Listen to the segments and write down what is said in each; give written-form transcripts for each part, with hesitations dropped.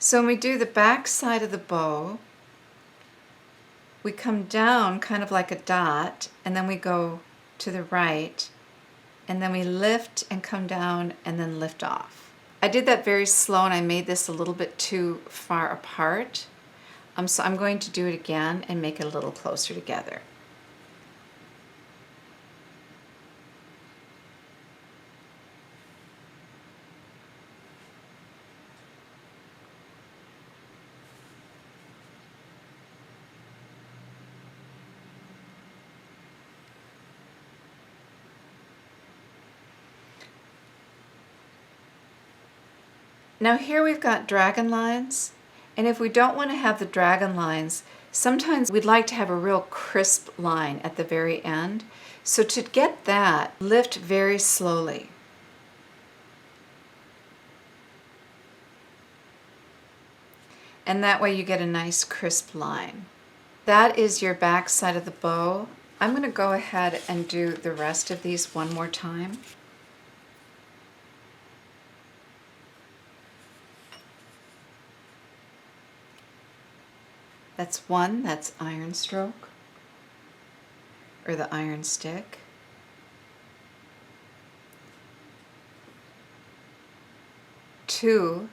So when we do the back side of the bow, we come down kind of like a dot, and then we go to the right, and then we lift and come down and then lift off. I did that very slow and I made this a little bit too far apart. So I'm going to do it again and make it a little closer together. Now here we've got dragon lines, and if we don't want to have the dragon lines, sometimes we'd like to have a real crisp line at the very end. So to get that, lift very slowly. And that way you get a nice crisp line. That is your back side of the bow. I'm going to go ahead and do the rest of these one more time. That's one, that's iron stroke, or the iron stick. Two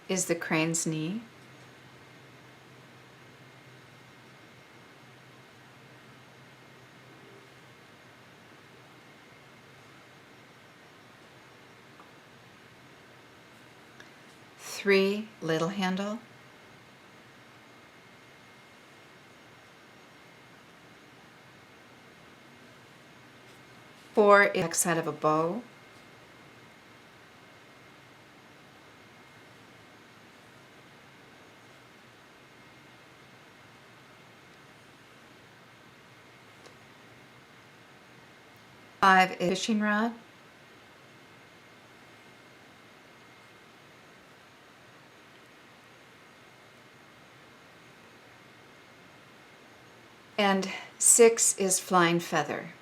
is the crane's knee. Three, ladle handle. Four is the back side of a bow. Five is fishing rod. And six is flying feather.